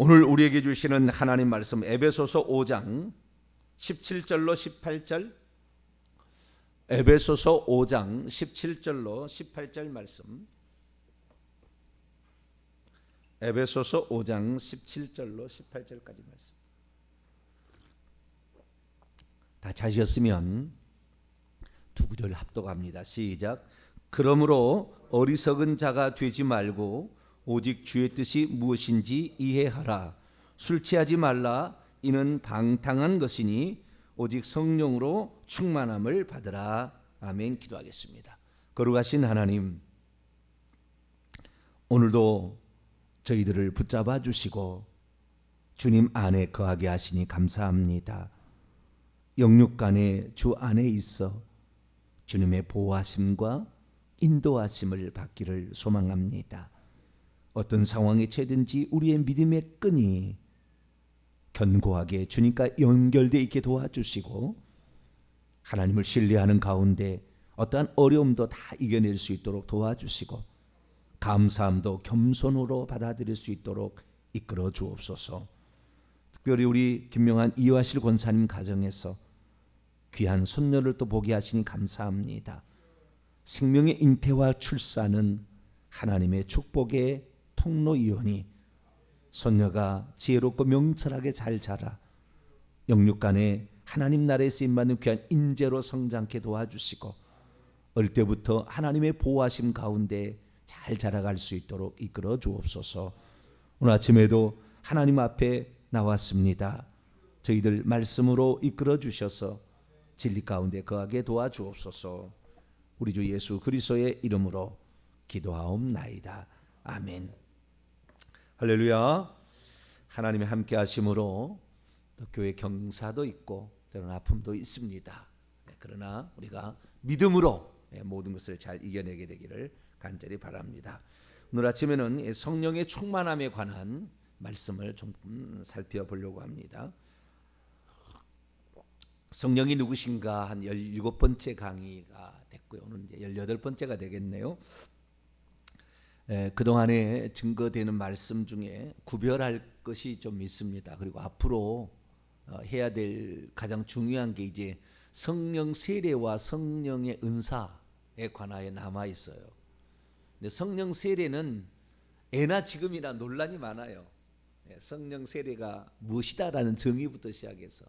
오늘 우리에게 주시는 하나님 말씀 에베소서 5장 17절로 18절, 에베소서 5장 17절로 18절 말씀, 에베소서 5장 17절로 18절까지 말씀. 다 찾으셨으면 두 구절 합독합니다. 시작. 그러므로 어리석은 자가 되지 말고 오직 주의 뜻이 무엇인지 이해하라. 술 취하지 말라. 이는 방탕한 것이니 오직 성령으로 충만함을 받으라. 아멘. 기도하겠습니다. 거룩하신 하나님, 오늘도 저희들을 붙잡아 주시고 주님 안에 거하게 하시니 감사합니다. 영육간에 주 안에 있어 주님의 보호하심과 인도하심을 받기를 소망합니다. 어떤 상황에 처해든지 우리의 믿음의 끈이 견고하게 주님과 연결되어 있게 도와주시고 하나님을 신뢰하는 가운데 어떠한 어려움도 다 이겨낼 수 있도록 도와주시고 감사함도 겸손으로 받아들일 수 있도록 이끌어 주옵소서. 특별히 우리 김명한 이화실 권사님 가정에서 귀한 손녀를 또 보게 하시니 감사합니다. 생명의 잉태와 출산은 하나님의 축복의 통로이오니 손녀가 지혜롭고 명철하게 잘 자라 영육간에 하나님 나라에 쓰임받는 귀한 인재로 성장케 도와주시고 어릴 때부터 하나님의 보호하심 가운데 잘 자라갈 수 있도록 이끌어 주옵소서. 오늘 아침에도 하나님 앞에 나왔습니다. 저희들 말씀으로 이끌어 주셔서 진리 가운데 거하게 도와주옵소서. 우리 주 예수 그리스도의 이름으로 기도하옵나이다. 아멘. 할렐루야. 하나님의 함께 하심으로 또 교회 경사도 있고 때로는 아픔도 있습니다. 그러나 우리가 믿음으로 모든 것을 잘 이겨내게 되기를 간절히 바랍니다. 오늘 아침에는 성령의 충만함에 관한 말씀을 좀 살펴보려고 합니다. 성령이 누구신가 한 17번째 강의가 됐고요. 오늘 이제 18번째가 되겠네요. 그동안에 증거되는 말씀 중에 구별할 것이 좀 있습니다. 그리고 앞으로 해야 될 가장 중요한 게 이제 성령 세례와 성령의 은사에 관하여 남아 있어요. 근데 성령 세례는 예나 지금이나 논란이 많아요. 성령 세례가 무엇이다라는 정의부터 시작해서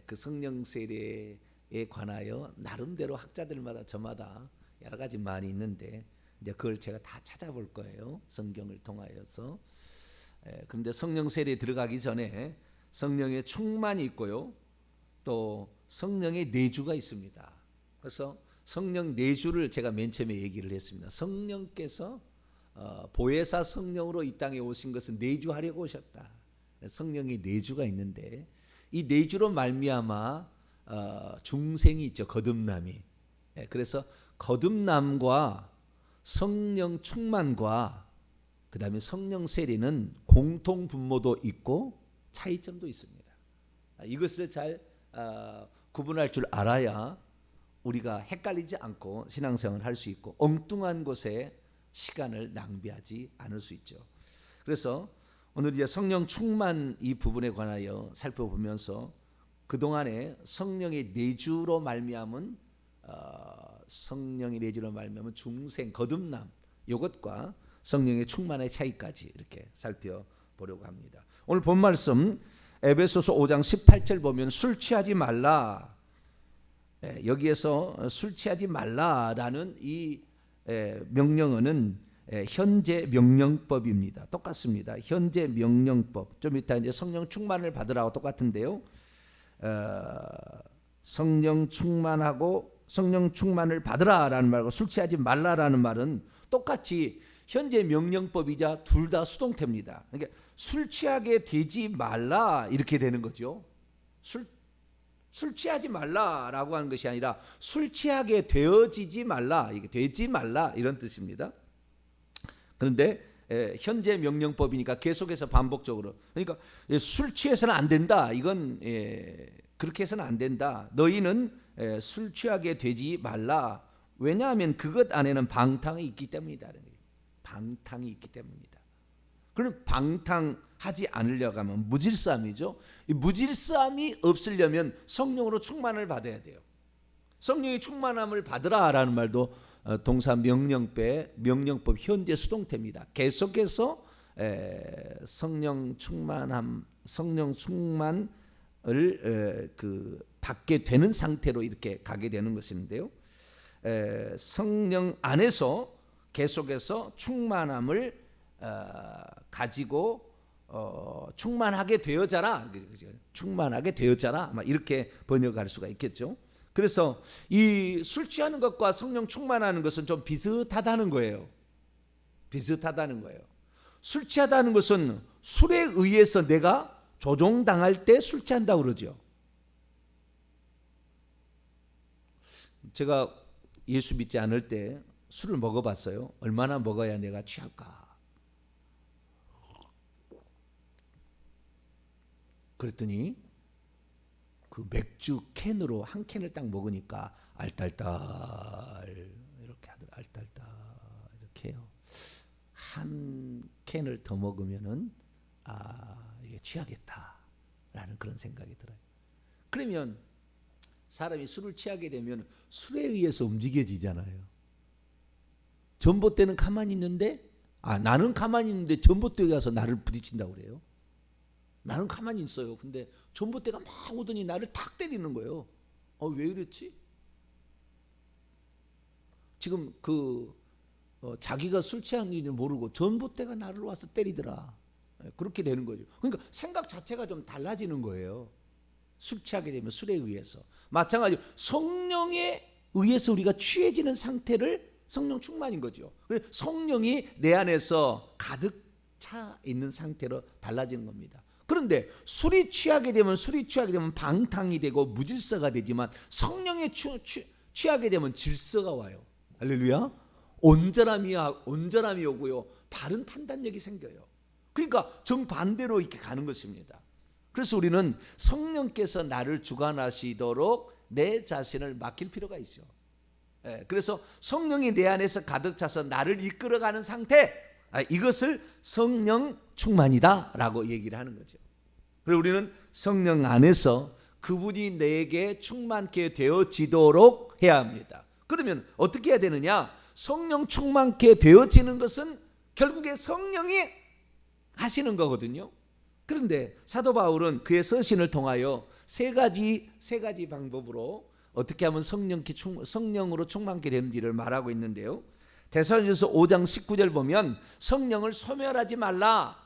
그 성령 세례에 관하여 나름대로 학자들마다 저마다 여러 가지 말이 있는데 이제 그걸 제가 다 찾아볼 거예요. 성경을 통하여서. 그런데 성령 세례에 들어가기 전에 성령의 충만이 있고요. 또 성령의 내주가 있습니다. 그래서 성령 내주를 제가 맨 처음에 얘기를 했습니다. 성령께서 보혜사 성령으로 이 땅에 오신 것은 내주하려고 오셨다. 성령의 내주가 있는데 이 내주로 말미암아 중생이 있죠. 거듭남이. 그래서 거듭남과 성령 충만과 그 다음에 성령 세례는 공통 분모도 있고 차이점도 있습니다. 이것을 잘 구분할 줄 알아야 우리가 헷갈리지 않고 신앙생활을 할 수 있고 엉뚱한 곳에 시간을 낭비하지 않을 수 있죠. 그래서 오늘 이제 성령 충만 이 부분에 관하여 살펴보면서 그동안에 성령의 내주로 말미암은 성령의 내주로 말미암은 중생 거듭남 이것과 성령의 충만의 차이까지 이렇게 살펴보려고 합니다. 오늘 본 말씀 에베소서 5장 18절 보면 술 취하지 말라. 여기에서 술 취하지 말라라는 이 명령어는 현재 명령법입니다. 똑같습니다. 현재 명령법. 좀 이따 이제 성령 충만을 받으라고 똑같은데요. 성령 충만하고 성령 충만을 받으라라는 말과 술 취하지 말라라는 말은 똑같이 현재 명령법이자 둘 다 수동태입니다. 그러니까 술 취하게 되지 말라 이렇게 되는 거죠. 술 취하지 말라라고 하는 것이 아니라 술 취하게 되어지지 말라, 이게 되지 말라 이런 뜻입니다. 그런데 현재 명령법이니까 계속해서 반복적으로 그러니까 술 취해서는 안 된다. 이건 그렇게 해서는 안 된다. 너희는 술 취하게 되지 말라. 왜냐하면 그것 안에는 방탕이 있기 때문이다. 방탕이 있기 때문입니다. 그럼 방탕하지 않으려고 하면 무질서함이죠. 이 무질서함이 없으려면 성령으로 충만을 받아야 돼요. 성령의 충만함을 받으라라는 말도 동사 명령법 현재 수동태입니다. 계속해서 성령 충만을 받게 되는 상태로 이렇게 가게 되는 것인데요. 성령 안에서 계속해서 충만함을 가지고 충만하게 되어져라. 충만하게 되어져라. 이렇게 번역할 수가 있겠죠. 그래서 이 술 취하는 것과 성령 충만하는 것은 좀 비슷하다는 거예요. 비슷하다는 거예요. 술 취하다는 것은 술에 의해서 내가 조종당할 때 술 취한다고 그러죠. 제가 예수 믿지 않을 때 술을 먹어봤어요. 얼마나 먹어야 내가 취할까? 그랬더니 그 맥주 캔으로 한 캔을 딱 먹으니까 알딸딸 이렇게 하더라. 알딸딸 이렇게 해요. 한 캔을 더 먹으면은 이게 취하겠다라는 그런 생각이 들어요. 그러면 사람이 술을 취하게 되면 술에 의해서 움직여지잖아요. 전봇대는 가만히 있는데 나는 가만히 있는데 전봇대에 가서 나를 부딪힌다고 그래요. 나는 가만히 있어요. 근데 전봇대가 막 오더니 나를 탁 때리는 거예요. 왜 이랬지? 지금 자기가 술 취한지를 모르고 전봇대가 나를 와서 때리더라. 그렇게 되는 거죠. 그러니까 생각 자체가 좀 달라지는 거예요. 술 취하게 되면 술에 의해서. 마찬가지로 성령에 의해서 우리가 취해지는 상태를 성령 충만인 거죠. 그래서 성령이 내 안에서 가득 차 있는 상태로 달라지는 겁니다. 그런데 술이 취하게 되면 방탕이 되고 무질서가 되지만 성령에 취하게 되면 질서가 와요. 할렐루야. 온전함이 오고요. 바른 판단력이 생겨요. 그러니까 정반대로 이렇게 가는 것입니다. 그래서 우리는 성령께서 나를 주관하시도록 내 자신을 맡길 필요가 있죠. 그래서 성령이 내 안에서 가득 차서 나를 이끌어가는 상태, 이것을 성령 충만이다 라고 얘기를 하는 거죠. 그리고 우리는 성령 안에서 그분이 내게 충만케 되어지도록 해야 합니다. 그러면 어떻게 해야 되느냐? 성령 충만케 되어지는 것은 결국에 성령이 하시는 거거든요. 그런데 사도 바울은 그의 서신을 통하여 세 가지 방법으로 어떻게 하면 성령으로 충만케 되는지를 말하고 있는데요. 데살로니가서 5장 19절 보면 성령을 소멸하지 말라.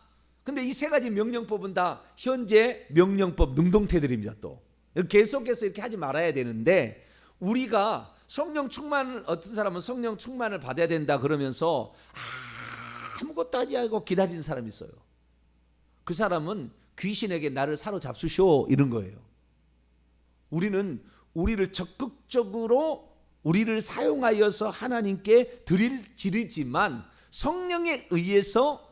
근데 이 세 가지 명령법은 다 현재 명령법 능동태들입니다. 또 계속해서 이렇게 하지 말아야 되는데, 우리가 어떤 사람은 성령 충만을 받아야 된다 그러면서 아무것도 하지 않고 기다리는 사람이 있어요. 그 사람은 귀신에게 나를 사로잡수쇼 이런 거예요. 우리는 우리를 적극적으로 우리를 사용하여서 하나님께 드리지만 성령에 의해서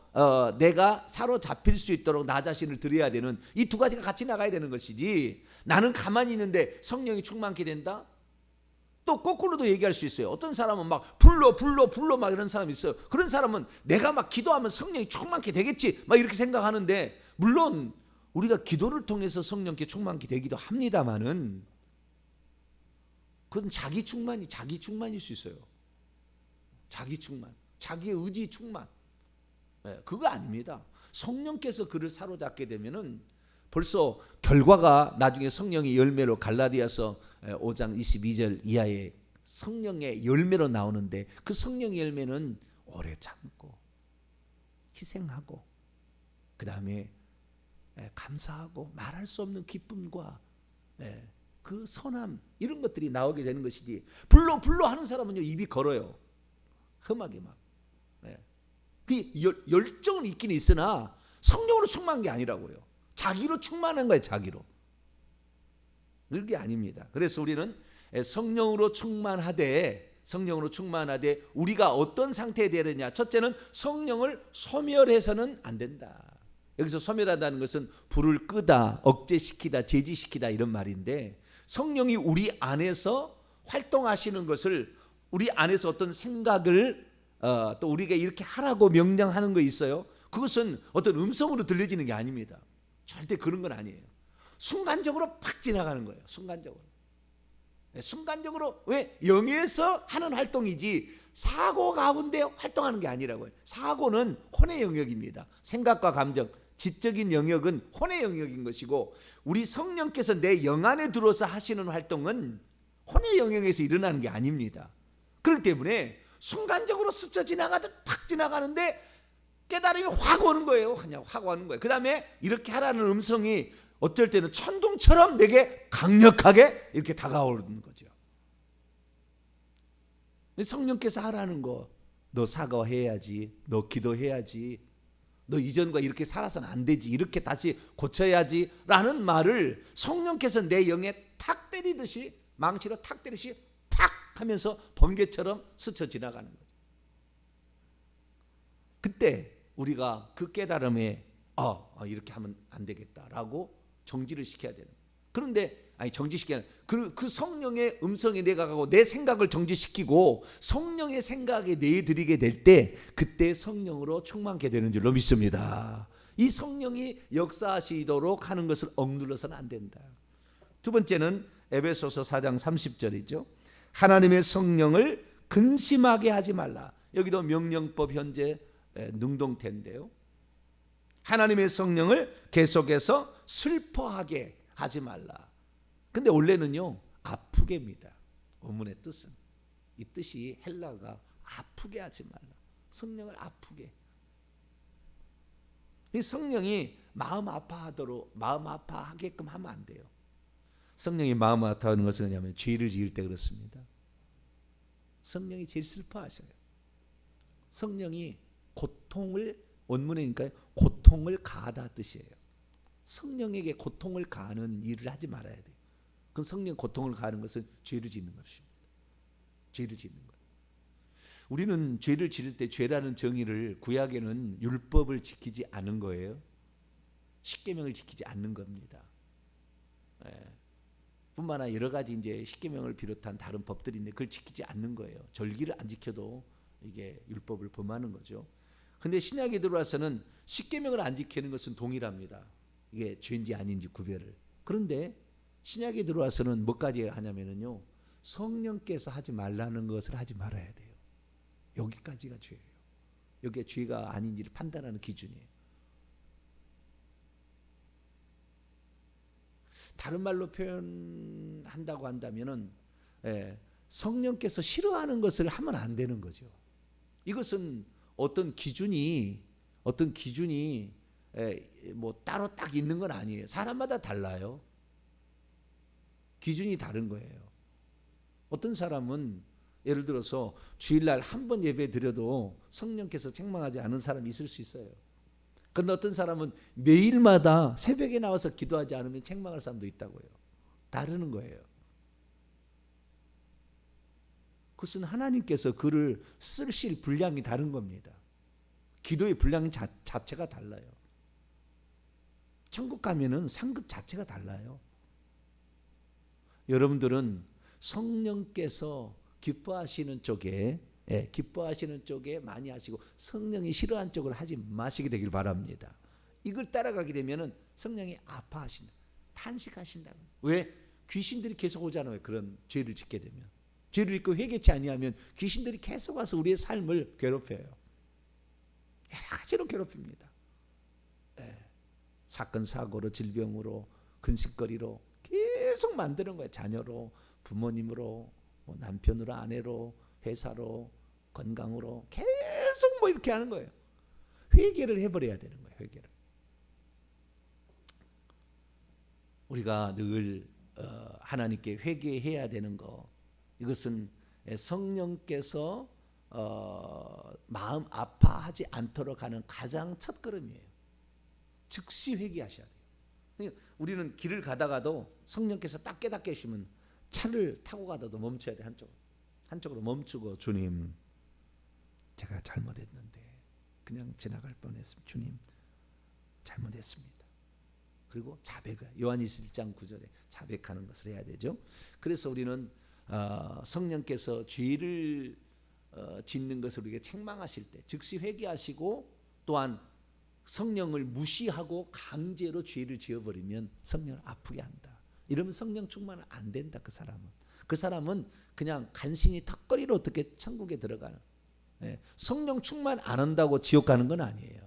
내가 사로잡힐 수 있도록 나 자신을 드려야 되는 이 두 가지가 같이 나가야 되는 것이지, 나는 가만히 있는데 성령이 충만케 된다? 또 거꾸로도 얘기할 수 있어요. 어떤 사람은 막 불러 막 이런 사람이 있어요. 그런 사람은 내가 막 기도하면 성령이 충만케 되겠지 막 이렇게 생각하는데, 물론 우리가 기도를 통해서 성령께 충만케 되기도 합니다만은 그건 자기 충만일 수 있어요. 자기 충만, 자기의 의지 충만. 그거 아닙니다. 성령께서 그를 사로잡게 되면은 벌써 결과가 나중에 성령의 열매로 갈라디아서 5장 22절 이하에 성령의 열매로 나오는데, 그 성령의 열매는 오래 참고 희생하고 그 다음에 감사하고 말할 수 없는 기쁨과 그 선함, 이런 것들이 나오게 되는 것이지, 불러 하는 사람은요 입이 걸어요. 험하게 막. 그 열정은 있긴 있으나 성령으로 충만한 게 아니라고요. 자기로 충만한 거예요. 자기로. 그게 아닙니다. 그래서 우리는 성령으로 충만하되 우리가 어떤 상태에 되어야 되냐? 첫째는 성령을 소멸해서는 안 된다. 여기서 소멸한다는 것은 불을 끄다, 억제시키다, 제지시키다 이런 말인데, 성령이 우리 안에서 활동하시는 것을, 우리 안에서 어떤 생각을 또 우리가 이렇게 하라고 명령하는 거 있어요. 그것은 어떤 음성으로 들려지는 게 아닙니다. 절대 그런 건 아니에요. 순간적으로 팍 지나가는 거예요. 순간적으로. 순간적으로. 왜? 영에서 하는 활동이지 사고 가운데 활동하는 게 아니라고요. 사고는 혼의 영역입니다. 생각과 감정, 지적인 영역은 혼의 영역인 것이고, 우리 성령께서 내 영 안에 들어서 하시는 활동은 혼의 영역에서 일어나는 게 아닙니다. 그렇기 때문에 순간적으로 스쳐 지나가듯 팍 지나가는데 깨달음이 확 오는 거예요. 그냥 확 오는 거예요. 그 다음에 이렇게 하라는 음성이 어떨 때는 천둥처럼 내게 강력하게 이렇게 다가오는 거죠. 성령께서 하라는 거, 너 사과해야지, 너 기도해야지, 너 이전과 이렇게 살아서는 안 되지, 이렇게 다시 고쳐야지 라는 말을 성령께서 내 영에 탁 때리듯이, 망치로 탁 때리듯이 팍 하면서 번개처럼 스쳐 지나가는 거죠. 그때 우리가 그 깨달음에 이렇게 하면 안 되겠다라고 정지를 시켜야 되는 거예요. 그런데 정지시키는 그 성령의 음성에 내가 가고 내 생각을 정지시키고 성령의 생각에 내드리게 될 때, 그때 성령으로 충만케 되는 줄로 믿습니다. 이 성령이 역사하시도록 하는 것을 억눌러서는 안 된다. 두 번째는 에베소서 4장 30절이죠. 하나님의 성령을 근심하게 하지 말라. 여기도 명령법 현재 능동태인데요. 하나님의 성령을 계속해서 슬퍼하게 하지 말라. 근데 원래는요, 아프게입니다. 원문의 뜻은, 이 뜻이 헬라가 아프게 하지 말라. 성령을 아프게. 이 성령이 마음 아파하게끔 하면 안 돼요. 성령이 마음 아파하는 것은 뭐냐면 죄를 지을 때 그렇습니다. 성령이 제일 슬퍼하셔요. 성령이 고통을, 원문이니까 고통을 가하다 뜻이에요. 성령에게 고통을 가하는 일을 하지 말아야 돼요. 그 성령 고통을 가하는 것은 죄를 짓는 것입니다. 죄를 짓는 거예요. 우리는 죄를 지을 때 죄라는 정의를, 구약에는 율법을 지키지 않은 거예요. 십계명을 지키지 않는 겁니다. 뿐만 아니라 여러 가지 이제 십계명을 비롯한 다른 법들인데 그걸 지키지 않는 거예요. 절기를 안 지켜도 이게 율법을 범하는 거죠. 근데 신약에 들어와서는 십계명을 안 지키는 것은 동일합니다. 이게 죄인지 아닌지 구별을. 그런데 신약에 들어와서는 뭐까지 하냐면요, 성령께서 하지 말라는 것을 하지 말아야 돼요. 여기까지가 죄예요. 여기에 죄가 아닌지를 판단하는 기준이에요. 다른 말로 표현한다고 한다면은 성령께서 싫어하는 것을 하면 안 되는 거죠. 이것은 어떤 기준이 뭐 따로 딱 있는 건 아니에요. 사람마다 달라요. 기준이 다른 거예요. 어떤 사람은 예를 들어서 주일날 한 번 예배 드려도 성령께서 책망하지 않은 사람이 있을 수 있어요. 그런데 어떤 사람은 매일마다 새벽에 나와서 기도하지 않으면 책망할 사람도 있다고요. 다르는 거예요. 그것은 하나님께서 그를 쓰실 분량이 다른 겁니다. 기도의 분량 자체가 달라요. 천국 가면은 상급 자체가 달라요. 여러분들은 성령께서 기뻐하시는 쪽에 많이 하시고, 성령이 싫어하는 쪽을 하지 마시게 되길 바랍니다. 이걸 따라가게 되면은 성령이 아파하신다, 탄식하신다. 왜? 귀신들이 계속 오잖아요. 그런 죄를 짓게 되면, 죄를 짓고 회개치 아니하면 귀신들이 계속 와서 우리의 삶을 괴롭혀요. 여러 가지로 괴롭힙니다. 사건 사고로, 질병으로, 근심거리로 계속 만드는 거예요. 자녀로, 부모님으로, 뭐 남편으로, 아내로, 회사로, 건강으로 계속 뭐 이렇게 하는 거예요. 회개를 해버려야 되는 거예요. 회개를. 우리가 늘 하나님께 회개해야 되는 거, 이것은 성령께서 마음 아파하지 않도록 하는 가장 첫 걸음이에요. 즉시 회개하셔야 돼요. 우리는 길을 가다가도 성령께서 딱 깨닫게 하시면 차를 타고 가다도 멈춰야 돼. 한쪽으로 멈추고, 주님, 제가 잘못했는데 그냥 지나갈 뻔했습니다. 주님, 잘못했습니다. 그리고 자백, 요한일서 1장 9절에 자백하는 것을 해야 되죠. 그래서 우리는 성령께서 죄를 짓는 것을 우리에게 책망하실 때 즉시 회개하시고, 또한 성령을 무시하고 강제로 죄를 지어버리면 성령을 아프게 한다. 이러면 성령 충만은 안 된다. 그 사람은 그냥 간신히 턱걸이로 어떻게 천국에 들어가는. 성령 충만 안 한다고 지옥 가는 건 아니에요.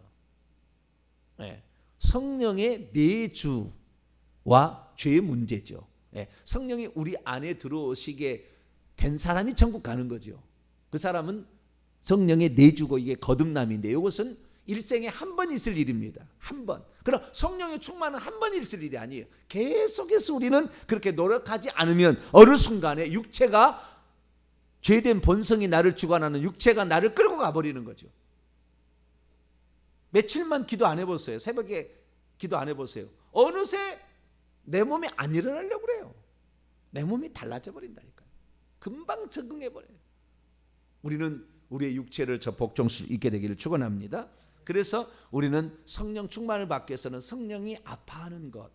성령의 내주와 죄의 문제죠. 성령이 우리 안에 들어오시게 된 사람이 천국 가는 거죠. 그 사람은 성령의 내주고 이게 거듭남인데 이것은 일생에 한 번 있을 일입니다. 한 번. 그럼 성령의 충만은 한 번 있을 일이 아니에요. 계속해서 우리는 그렇게 노력하지 않으면 어느 순간에 육체가 죄된 본성이 나를 주관하는 육체가 나를 끌고 가버리는 거죠. 며칠만 기도 안 해보세요. 새벽에 기도 안 해보세요. 어느새 내 몸이 안 일어나려고 그래요. 내 몸이 달라져 버린다니까요. 금방 적응해버려요. 우리는 우리의 육체를 저 복종할 수 있게 되기를 축원합니다. 그래서 우리는 성령 충만을 받기 위해서는 성령이 아파하는 것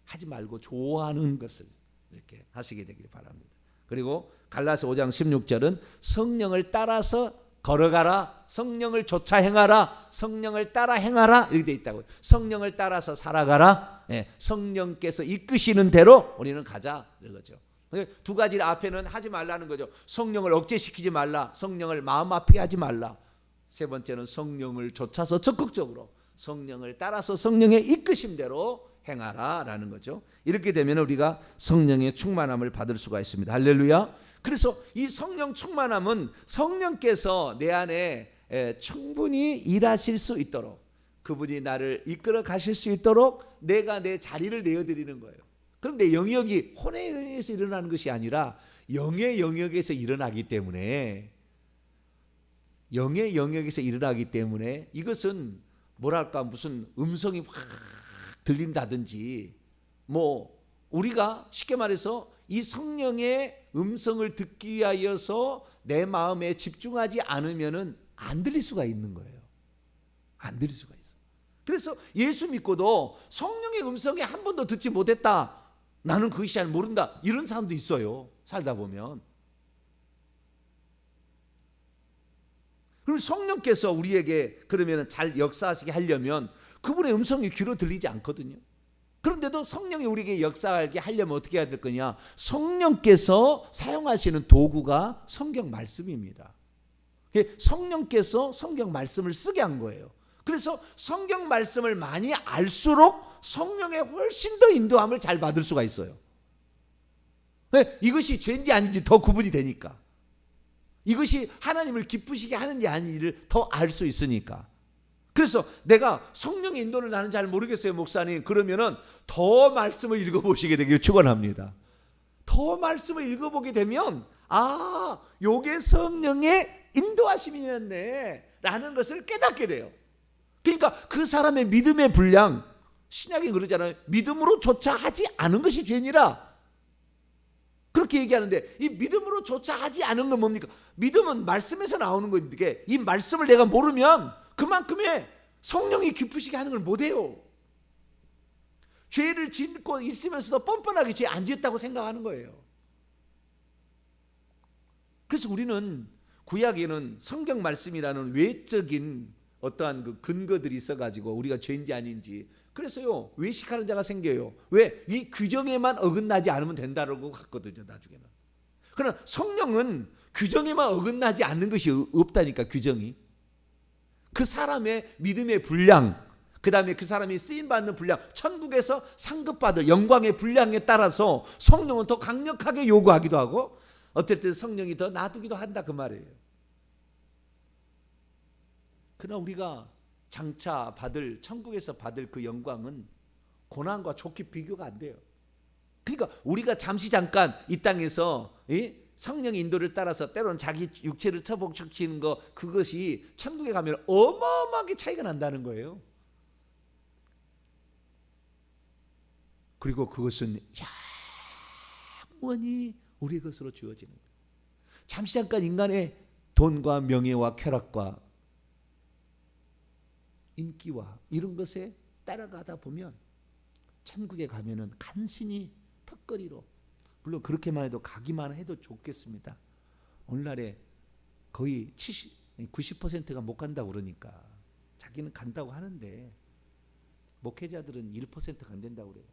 하지 말고 좋아하는 것을 이렇게 하시게 되기를 바랍니다. 그리고 갈라서 5장 16절은 성령을 따라서 걸어가라, 성령을 쫓아 행하라, 성령을 따라 행하라 이렇게 돼 있다고요. 성령을 따라서 살아가라. 성령께서 이끄시는 대로 우리는 가자 이거죠. 두 가지를 앞에는 하지 말라는 거죠. 성령을 억제시키지 말라, 성령을 마음 아프게 하지 말라. 세 번째는 성령을 쫓아서 적극적으로 성령을 따라서 성령의 이끄심대로 행하라라는 거죠. 이렇게 되면 우리가 성령의 충만함을 받을 수가 있습니다. 할렐루야. 그래서 이 성령 충만함은 성령께서 내 안에 충분히 일하실 수 있도록, 그분이 나를 이끌어 가실 수 있도록 내가 내 자리를 내어드리는 거예요. 그런데 영역이 혼에 의해서 일어나는 것이 아니라 영의 영역에서 일어나기 때문에, 영의 영역에서 일어나기 때문에 이것은 뭐랄까 무슨 음성이 확 들린다든지, 뭐 우리가 쉽게 말해서 이 성령의 음성을 듣기 위하여서 내 마음에 집중하지 않으면은 안 들릴 수가 있는 거예요. 안 들릴 수가 있어. 그래서 예수 믿고도 성령의 음성에 한 번도 듣지 못했다, 나는 그것이 잘 모른다, 이런 사람도 있어요. 살다 보면. 그럼 성령께서 우리에게 그러면 잘 역사하시게 하려면 그분의 음성이 귀로 들리지 않거든요. 그런데도 성령이 우리에게 역사하게 하려면 어떻게 해야 될 거냐? 성령께서 사용하시는 도구가 성경 말씀입니다. 성령께서 성경 말씀을 쓰게 한 거예요. 그래서 성경 말씀을 많이 알수록 성령의 훨씬 더 인도함을 잘 받을 수가 있어요. 이것이 죄인지 아닌지 더 구분이 되니까, 이것이 하나님을 기쁘시게 하는지 아닌지를 더 알 수 있으니까. 그래서 내가 성령의 인도를 나는 잘 모르겠어요 목사님, 그러면은 더 말씀을 읽어보시게 되기를 축원합니다. 더 말씀을 읽어보게 되면 아, 요게 성령의 인도하심이었네 라는 것을 깨닫게 돼요. 그러니까 그 사람의 믿음의 분량, 신약이 그러잖아요. 믿음으로조차 하지 않은 것이 죄니라, 그렇게 얘기하는데, 이 믿음으로조차 하지 않은 건 뭡니까? 믿음은 말씀에서 나오는 건데, 이 말씀을 내가 모르면 그만큼의 성령이 기쁘시게 하는 걸 못해요. 죄를 짓고 있으면서도 뻔뻔하게 죄 안 지었다고 생각하는 거예요. 그래서 우리는 구약에는 성경 말씀이라는 외적인 어떠한 그 근거들이 있어가지고 우리가 죄인지 아닌지, 그래서요 외식하는 자가 생겨요. 왜? 이 규정에만 어긋나지 않으면 된다고 갔거든요 나중에는. 그러나 성령은 규정에만 어긋나지 않는 것이 없다니까. 규정이 그 사람의 믿음의 분량, 그 다음에 그 사람이 쓰임받는 분량, 천국에서 상급받을 영광의 분량에 따라서 성령은 더 강력하게 요구하기도 하고 어떨 때 성령이 더 놔두기도 한다, 그 말이에요. 그러나 우리가 장차 받을, 천국에서 받을 그 영광은 고난과 좋게 비교가 안 돼요. 그러니까 우리가 잠시 잠깐 이 땅에서 성령의 인도를 따라서 때로는 자기 육체를 처복시키는 거, 그것이 천국에 가면 어마어마하게 차이가 난다는 거예요. 그리고 그것은 영원히 우리 것으로 주어지는 거예요. 잠시 잠깐 인간의 돈과 명예와 쾌락과 인기와 이런 것에 따라가다 보면 천국에 가면은 간신히 턱걸이로, 물론 그렇게만 해도 가기만 해도 좋겠습니다. 오늘날에 거의 90%가 못 간다고 그러니까 자기는 간다고 하는데 목회자들은 1%가 안 된다고 그래요.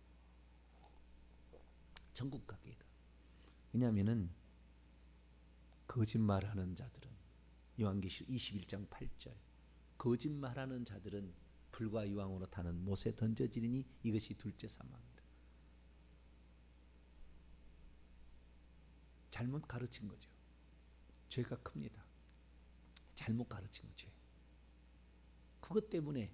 천국 가기가. 왜냐하면은 거짓말하는 자들은 요한계시록 21장 8절 거짓말하는 자들은 불과 유황으로 타는 못에 던져지리니 이것이 둘째 사망이라. 잘못 가르친 거죠. 죄가 큽니다. 잘못 가르친 거죠. 그것 때문에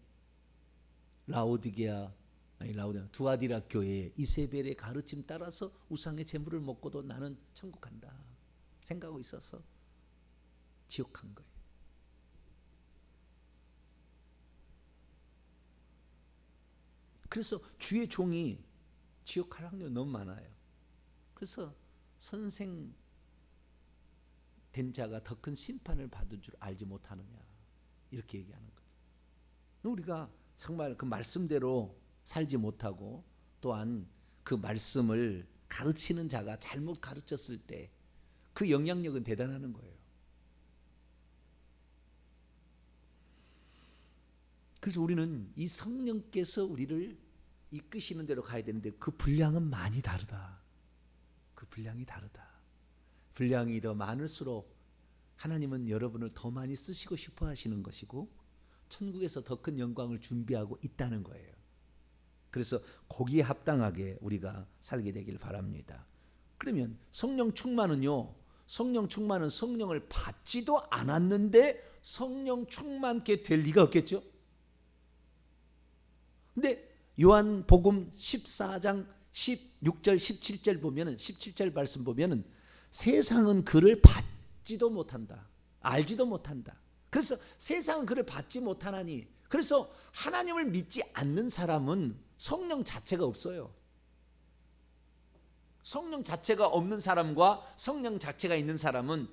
두아디라 교회의 이세벨의 가르침 따라서 우상의 제물을 먹고도 나는 천국 간다 생각하고 있어서 지옥 간 거예요. 그래서 주의 종이 지옥 갈 확률이 너무 많아요. 그래서 선생 된 자가 더 큰 심판을 받을 줄 알지 못하느냐 이렇게 얘기하는 거죠. 우리가 정말 그 말씀대로 살지 못하고 또한 그 말씀을 가르치는 자가 잘못 가르쳤을 때 그 영향력은 대단한 거예요. 그래서 우리는 이 성령께서 우리를 이끄시는 대로 가야 되는데 그 분량은 많이 다르다. 그 분량이 다르다. 분량이 더 많을수록 하나님은 여러분을 더 많이 쓰시고 싶어 하시는 것이고 천국에서 더 큰 영광을 준비하고 있다는 거예요. 그래서 거기에 합당하게 우리가 살게 되길 바랍니다. 그러면 성령 충만은요. 성령 충만은 성령을 받지도 않았는데 성령 충만케 될 리가 없겠죠. 근데 요한복음 14장 16절 17절 보면은 17절 말씀 보면은 세상은 그를 받지도 못한다. 알지도 못한다. 그래서 세상은 그를 받지 못하나니 그래서 하나님을 믿지 않는 사람은 성령 자체가 없어요. 성령 자체가 없는 사람과 성령 자체가 있는 사람은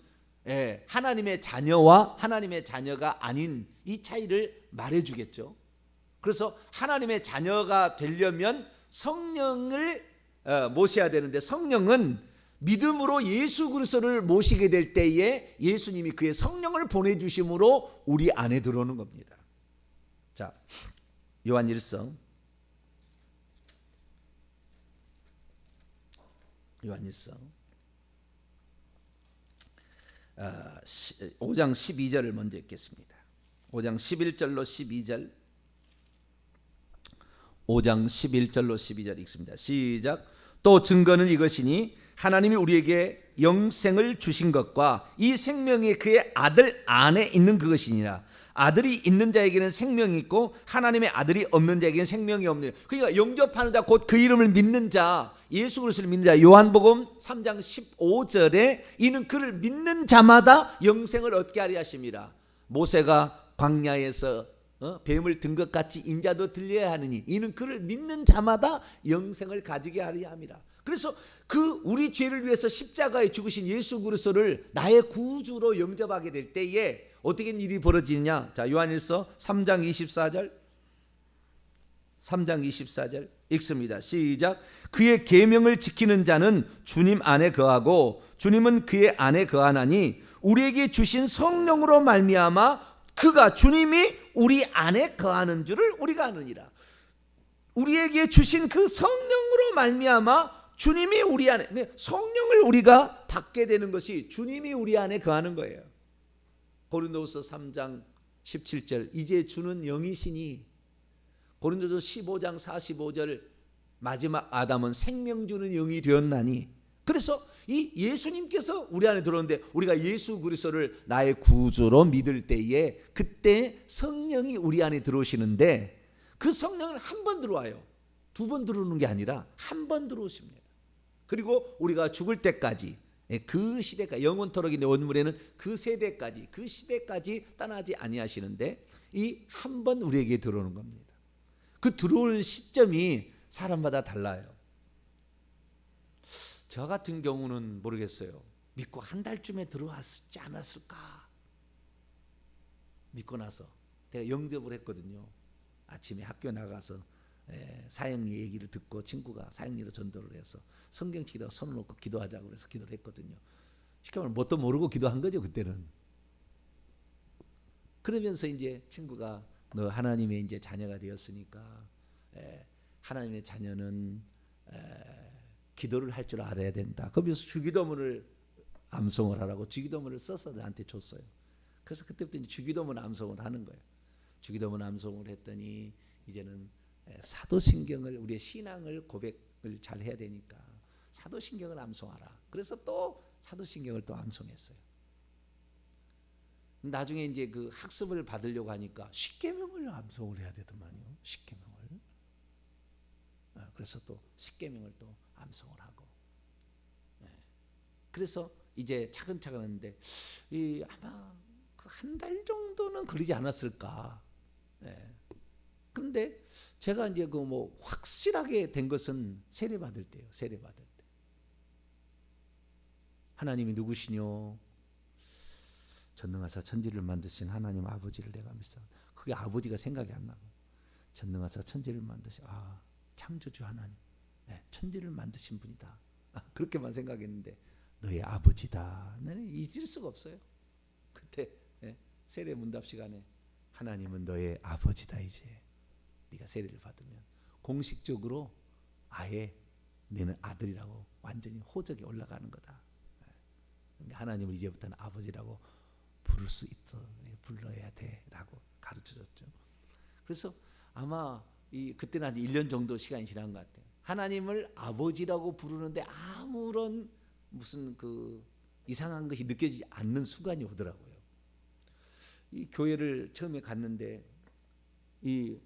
하나님의 자녀와 하나님의 자녀가 아닌 이 차이를 말해주겠죠. 그래서 하나님의 자녀가 되려면 성령을 모셔야 되는데 성령은 믿음으로 예수 그리스도를 모시게 될 때에 예수님이 그의 성령을 보내주심으로 우리 안에 들어오는 겁니다. 자, 요한 1서 5장 12절을 먼저 읽겠습니다. 5장 11절로 12절 5장 11절로 12절 읽습니다. 시작. 또 증거는 이것이니 하나님이 우리에게 영생을 주신 것과 이 생명이 그의 아들 안에 있는 그것이니라. 아들이 있는 자에게는 생명이 있고 하나님의 아들이 없는 자에게는 생명이 없느니라. 그러니까 영접하는 자 곧 그 이름을 믿는 자 예수 그리스도를 믿는 자 요한복음 3장 15절에 이는 그를 믿는 자마다 영생을 얻게 하려 하심이라. 모세가 광야에서 뱀을 든 것 같이 인자도 들려야 하느니 이는 그를 믿는 자마다 영생을 가지게 하려 함이라. 그래서 그 우리 죄를 위해서 십자가에 죽으신 예수 그리스도를 나의 구주로 영접하게 될 때에 어떻게 일이 벌어지느냐. 자, 요한일서 3장 24절 읽습니다. 시작. 그의 계명을 지키는 자는 주님 안에 거하고 주님은 그의 안에 거하나니 우리에게 주신 성령으로 말미암아 그가 주님이 우리 안에 거하는 줄을 우리가 아느니라. 우리에게 주신 그 성령으로 말미암아 주님이 우리 안에, 성령을 우리가 받게 되는 것이 주님이 우리 안에 거하는 거예요. 고린도후서 3장 17절 이제 주는 영이시니 고린도서 15장 45절 마지막 아담은 생명 주는 영이 되었나니. 그래서 이 예수님께서 우리 안에 들어오는데 우리가 예수 그리스도를 나의 구주로 믿을 때에 그때 성령이 우리 안에 들어오시는데 그 성령은 한 번 들어와요. 두 번 들어오는 게 아니라 한 번 들어오십니다. 그리고 우리가 죽을 때까지 그 시대까지 영원토록인데 원문에는 그 세대까지 그 시대까지 떠나지 아니하시는데 이 한 번 우리에게 들어오는 겁니다. 그 들어오는 시점이 사람마다 달라요. 저 같은 경우는 모르겠어요. 믿고 한 달쯤에 들어왔지 않았을까. 믿고 나서 제가 영접을 했거든요. 아침에 학교 나가서 사형리 얘기를 듣고 친구가 사형리로 전도를 해서 성경책에다 손을 놓고 기도하자고 그래서 기도를 했거든요. 쉽게 말하면 뭣도 모르고 기도한 거죠 그때는. 그러면서 이제 친구가 너 하나님의 이제 자녀가 되었으니까 하나님의 자녀는 기도를 할 줄 알아야 된다. 거기서 주기도문을 암송을 하라고 주기도문을 써서 나한테 줬어요. 그래서 그때부터 이제 주기도문 암송을 하는 거예요. 주기도문 암송을 했더니 이제는 사도신경을, 우리의 신앙을 고백을 잘 해야 되니까 사도신경을 암송하라. 그래서 또 사도신경을 또 암송했어요. 나중에 이제 그 학습을 받으려고 하니까 십계명을 암송을 해야 되더만요. 십계명을. 그래서 또 십계명을 또 암송을 하고. 그래서 이제 차근차근 하는데 아마 한 달 정도는 걸리지 않았을까. 그런데 제가 이제 그 뭐 확실하게 된 것은 세례 받을 때예요. 세례 받을 때. 하나님이 누구시뇨? 전능하사 천지를 만드신 하나님 아버지를 내가 믿사. 그게 아버지가 생각이 안 나고, 전능하사 천지를 만드신 창조주 하나님, 천지를 만드신 분이다. 그렇게만 생각했는데 너의 아버지다. 나는 잊을 수가 없어요. 그때 세례 문답 시간에 하나님은 너의 아버지다. 이제 네가 세례를 받으면 공식적으로 아예 너는 아들이라고 완전히 호적이 올라가는 거다. 하나님을 이제부터는 아버지라고 부를 수 있어 불러야 돼라고 가르쳐줬죠. 그래서 아마 그때는 한 1년 정도 시간이 지난 것 같아요. 하나님을 아버지라고 부르는데 아무런 무슨 그 이상한 것이 느껴지지 않는 순간이 오더라고요. 이 교회를 처음에 갔는데 이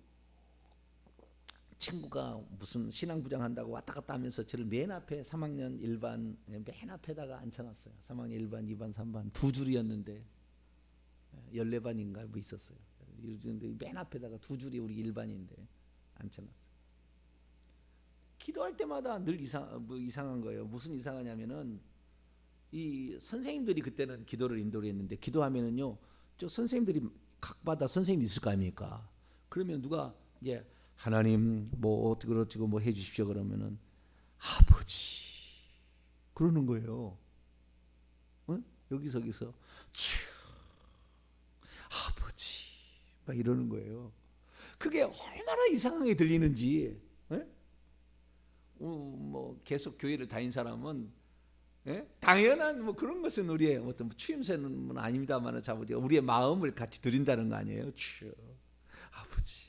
친구가 무슨 신앙부장 한다고 왔다 갔다 하면서 저를 맨 앞에 3학년 1반 맨 앞에다가 앉혀놨어요. 3학년 1반, 2반, 3반 두 줄이었는데 14반인가 뭐 있었어요. 맨 앞에다가 두 줄이 우리 1반인데 앉혀놨어요. 기도할 때마다 늘 이상한 거예요. 무슨 이상하냐면은 이 선생님들이 그때는 기도를 인도를 했는데 기도하면은요, 저 선생님들이 각마다 선생님이 있을 거 아닙니까? 그러면 누가 이제 하나님 뭐 어떻게 그렇고 뭐 해주십시오 그러면은 아버지 그러는 거예요. 여기서 아버지 막 이러는 거예요. 그게 얼마나 이상하게 들리는지. 뭐 계속 교회를 다닌 사람은 당연한 뭐 그런 것은 우리의 어떤 추임새는 아닙니다만 자부지가 우리의 마음을 같이 드린다는 거 아니에요. 주 아버지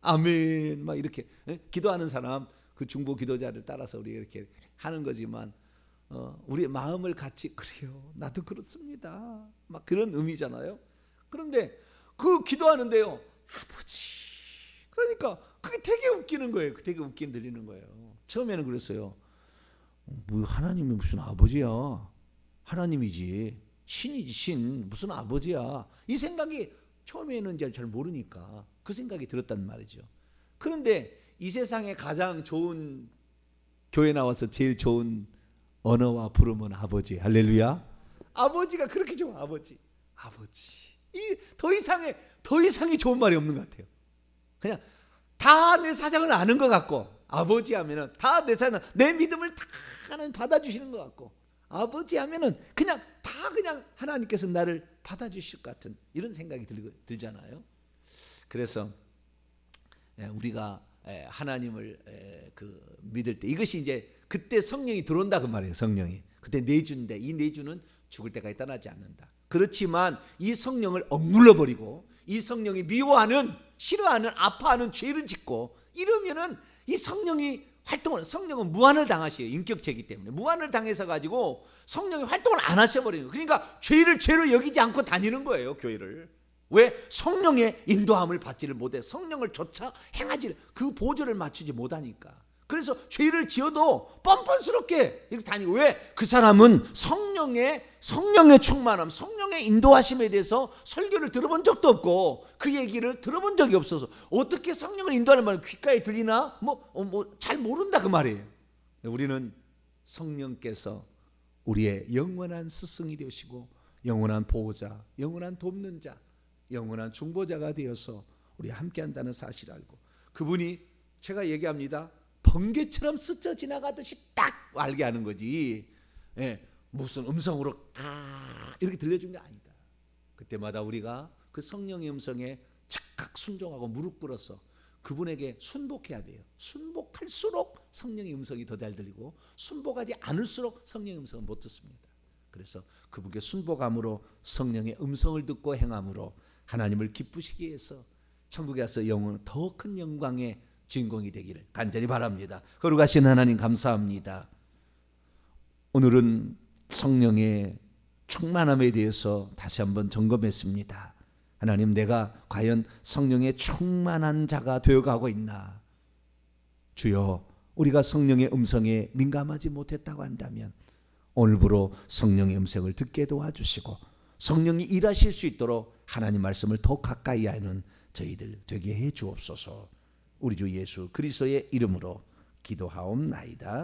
아멘 막 이렇게 기도하는 사람 그 중보 기도자를 따라서 우리가 이렇게 하는 거지만 우리의 마음을 같이 그래요 나도 그렇습니다 막 그런 의미잖아요. 그런데 그 기도하는데요 아버지 그러니까 그게 되게 웃기는 거예요. 되게 웃긴 들리는 거예요. 처음에는 그랬어요. 뭐 하나님이 무슨 아버지야? 하나님이지 신이지 신 무슨 아버지야? 이 생각이 처음에는 잘 모르니까 그 생각이 들었단 말이죠. 그런데 이 세상에 가장 좋은 교회 나와서 제일 좋은 언어와 부름은 아버지. 할렐루야. 아버지가 그렇게 좋아. 아버지. 이 더 이상이 좋은 말이 없는 것 같아요. 그냥 다 내 사정을 아는 것 같고 아버지 하면은 다 내 사정 내 믿음을 다 받아주시는 것 같고 아버지 하면은 그냥 다 그냥 하나님께서 나를 받아주실 것 같은 이런 생각이 들잖아요. 그래서 우리가 하나님을 그 믿을 때 이것이 이제 그때 성령이 들어온다 그 말이에요. 성령이 그때 내주인데 이 내주는 죽을 때까지 떠나지 않는다. 그렇지만 이 성령을 억눌러 버리고 이 성령이 미워하는 싫어하는 아파하는 죄를 짓고 이러면은 이 성령이 성령은 무한을 당하시에요. 인격체이기 때문에 무한을 당해서 가지고 성령이 활동을 안 하셔버리는 거예요. 그러니까 죄를 죄로 여기지 않고 다니는 거예요. 교회를. 왜? 성령의 인도함을 받지를 못해. 성령을 조차 행하지 그 보조를 맞추지 못하니까. 그래서 죄를 지어도 뻔뻔스럽게 이렇게 다니고 왜? 그 사람은 성령의 충만함, 성령의 인도하심에 대해서 설교를 들어본 적도 없고 그 얘기를 들어본 적이 없어서 어떻게 성령을 인도하는 말은 귓가에 들리나? 잘 모른다 그 말이에요. 우리는 성령께서 우리의 영원한 스승이 되시고 영원한 보호자, 영원한 돕는 자, 영원한 중보자가 되어서 우리 함께 한다는 사실을 알고 그분이 제가 얘기합니다. 번개처럼 스쳐 지나가듯이 딱 알게 하는 거지. 무슨 음성으로 이렇게 들려준 게 아니다. 그때마다 우리가 그 성령의 음성에 즉각 순종하고 무릎 꿇어서 그분에게 순복해야 돼요. 순복할수록 성령의 음성이 더 잘 들리고 순복하지 않을수록 성령의 음성은 못 듣습니다. 그래서 그분께 순복함으로 성령의 음성을 듣고 행함으로 하나님을 기쁘시게 해서 천국에 가서 영원 더 큰 영광의 주인공이 되기를 간절히 바랍니다. 거룩하신 하나님 감사합니다. 오늘은 성령의 충만함에 대해서 다시 한번 점검했습니다. 하나님, 내가 과연 성령의 충만한 자가 되어가고 있나? 주여, 우리가 성령의 음성에 민감하지 못했다고 한다면 오늘부로 성령의 음성을 듣게 도와주시고 성령이 일하실 수 있도록 하나님 말씀을 더 가까이 하는 저희들 되게 해 주옵소서. 우리 주 예수 그리스도의 이름으로 기도하옵나이다.